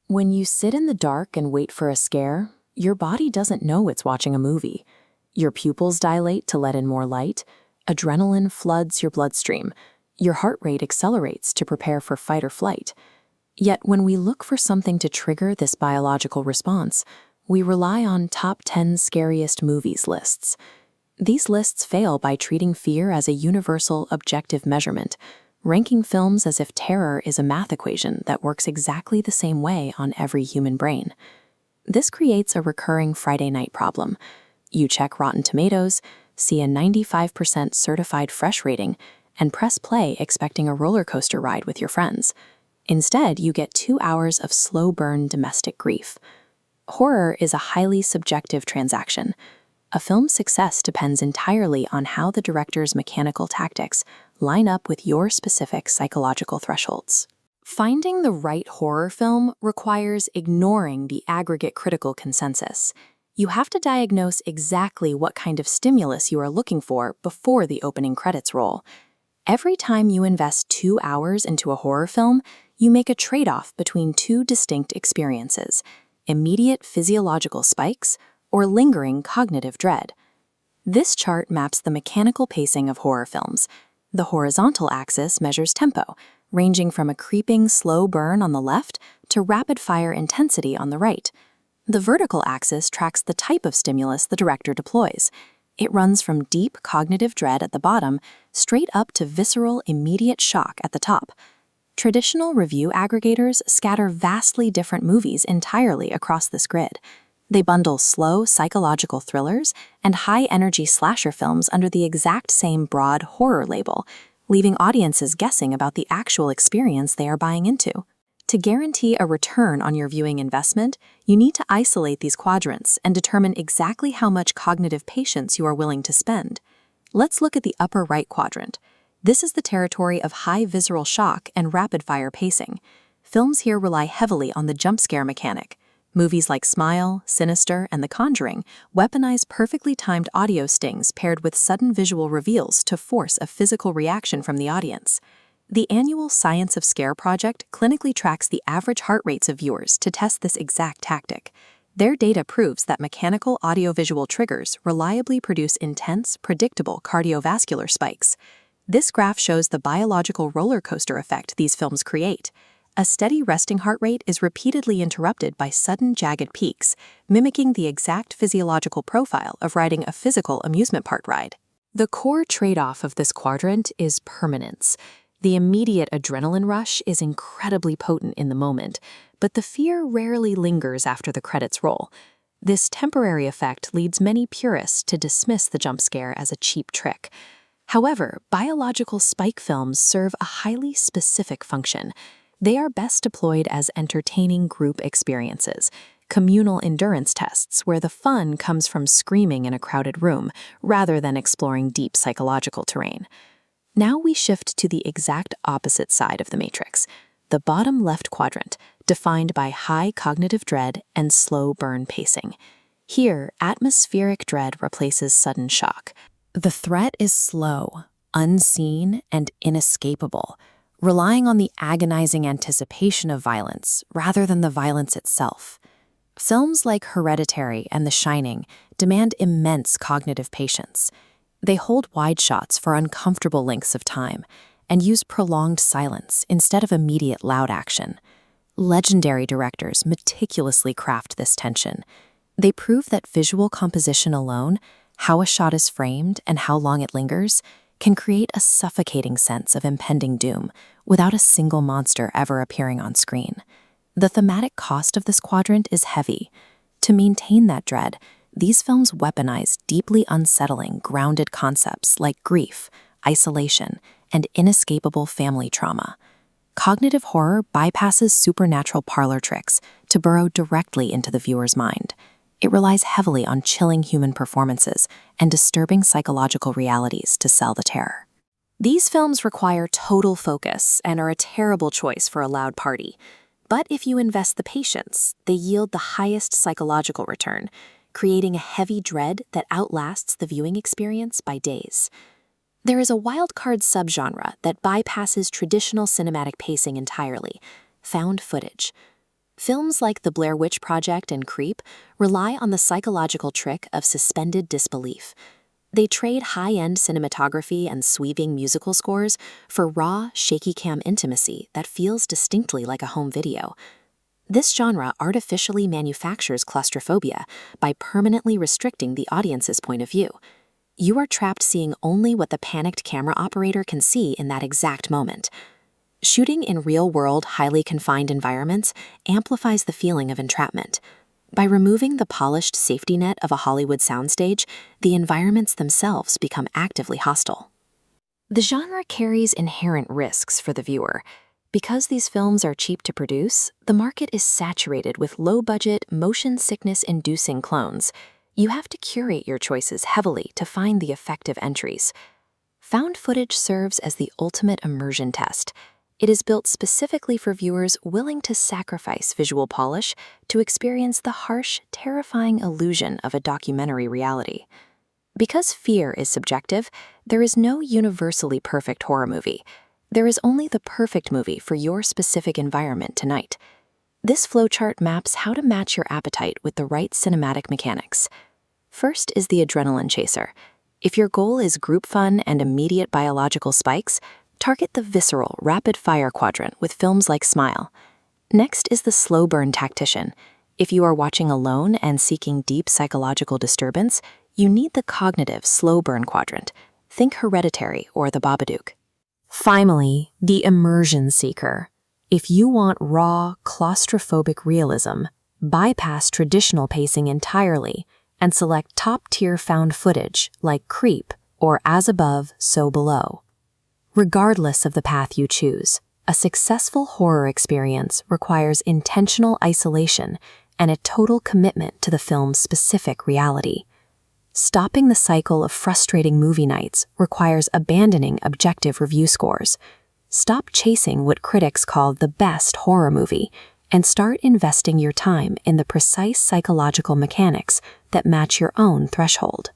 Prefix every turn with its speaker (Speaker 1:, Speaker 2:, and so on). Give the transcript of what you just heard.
Speaker 1: When you sit in the dark and wait for a scare, your body doesn't know it's watching a movie. Your pupils dilate to let in more light, adrenaline floods your bloodstream, your heart rate accelerates to prepare for fight or flight. Yet when we look for something to trigger this biological response, we rely on top 10 scariest movies lists. These lists fail by treating fear as a universal, objective measurement, ranking films as if terror is a math equation that works exactly the same way on every human brain. This creates a recurring Friday night problem. You check Rotten Tomatoes, see a 95% certified fresh rating, and press play expecting a roller coaster ride with your friends. Instead, you get 2 hours of slow burn domestic grief. Horror is a highly subjective transaction. A film's success depends entirely on how the director's mechanical tactics line up with your specific psychological thresholds. Finding the right horror film requires ignoring the aggregate critical consensus. You have to diagnose exactly what kind of stimulus you are looking for before the opening credits roll. Every time you invest 2 hours into a horror film, you make a trade-off between two distinct experiences: immediate physiological spikes or lingering cognitive dread. This chart maps the mechanical pacing of horror films. The horizontal axis measures tempo, ranging from a creeping slow burn on the left to rapid-fire intensity on the right. The vertical axis tracks the type of stimulus the director deploys. It runs from deep cognitive dread at the bottom straight up to visceral, immediate shock at the top. Traditional review aggregators scatter vastly different movies entirely across this grid. They bundle slow psychological thrillers and high-energy slasher films under the exact same broad horror label, leaving audiences guessing about the actual experience they are buying into. To guarantee a return on your viewing investment, you need to isolate these quadrants and determine exactly how much cognitive patience you are willing to spend. Let's look at the upper right quadrant. This is the territory of high visceral shock and rapid-fire pacing. Films here rely heavily on the jump scare mechanic. Movies like Smile, Sinister, and The Conjuring weaponize perfectly timed audio stings paired with sudden visual reveals to force a physical reaction from the audience. The annual Science of Scare project clinically tracks the average heart rates of viewers to test this exact tactic. Their data proves that mechanical audiovisual triggers reliably produce intense, predictable cardiovascular spikes. This graph shows the biological roller coaster effect these films create. A steady resting heart rate is repeatedly interrupted by sudden jagged peaks, mimicking the exact physiological profile of riding a physical amusement park ride. The core trade-off of this quadrant is permanence. The immediate adrenaline rush is incredibly potent in the moment, but the fear rarely lingers after the credits roll. This temporary effect leads many purists to dismiss the jump scare as a cheap trick. However, biological spike films serve a highly specific function. They are best deployed as entertaining group experiences, communal endurance tests where the fun comes from screaming in a crowded room rather than exploring deep psychological terrain. Now we shift to the exact opposite side of the matrix, the bottom left quadrant, defined by high cognitive dread and slow burn pacing. Here, atmospheric dread replaces sudden shock. The threat is slow, unseen, and inescapable, relying on the agonizing anticipation of violence rather than the violence itself. Films like Hereditary and The Shining demand immense cognitive patience. They hold wide shots for uncomfortable lengths of time and use prolonged silence instead of immediate loud action. Legendary directors meticulously craft this tension. They prove that visual composition alone, how a shot is framed and how long it lingers, can create a suffocating sense of impending doom without a single monster ever appearing on screen. The thematic cost of this quadrant is heavy. To maintain that dread, these films weaponize deeply unsettling, grounded concepts like grief, isolation, and inescapable family trauma. Cognitive horror bypasses supernatural parlor tricks to burrow directly into the viewer's mind. It relies heavily on chilling human performances and disturbing psychological realities to sell the terror. These films require total focus and are a terrible choice for a loud party. But if you invest the patience, they yield the highest psychological return, creating a heavy dread that outlasts the viewing experience by days. There is a wildcard subgenre that bypasses traditional cinematic pacing entirely: found footage. Films like The Blair Witch Project and Creep rely on the psychological trick of suspended disbelief. They trade high-end cinematography and sweeping musical scores for raw, shaky cam intimacy that feels distinctly like a home video. This genre artificially manufactures claustrophobia by permanently restricting the audience's point of view. You are trapped seeing only what the panicked camera operator can see in that exact moment. Shooting in real-world, highly confined environments amplifies the feeling of entrapment. By removing the polished safety net of a Hollywood soundstage, the environments themselves become actively hostile. The genre carries inherent risks for the viewer. Because these films are cheap to produce, the market is saturated with low-budget, motion sickness-inducing clones. You have to curate your choices heavily to find the effective entries. Found footage serves as the ultimate immersion test. It is built specifically for viewers willing to sacrifice visual polish to experience the harsh, terrifying illusion of a documentary reality. Because fear is subjective, there is no universally perfect horror movie. There is only the perfect movie for your specific environment tonight. This flowchart maps how to match your appetite with the right cinematic mechanics. First is the adrenaline chaser. If your goal is group fun and immediate biological spikes, target the visceral, rapid-fire quadrant with films like Smile. Next is the slow burn tactician. If you are watching alone and seeking deep psychological disturbance, you need the cognitive slow burn quadrant. Think Hereditary or The Babadook. Finally, the immersion seeker. If you want raw, claustrophobic realism, bypass traditional pacing entirely and select top-tier found footage like Creep or As Above, So Below. Regardless of the path you choose, a successful horror experience requires intentional isolation and a total commitment to the film's specific reality. Stopping the cycle of frustrating movie nights requires abandoning objective review scores. Stop chasing what critics call the best horror movie and start investing your time in the precise psychological mechanics that match your own threshold.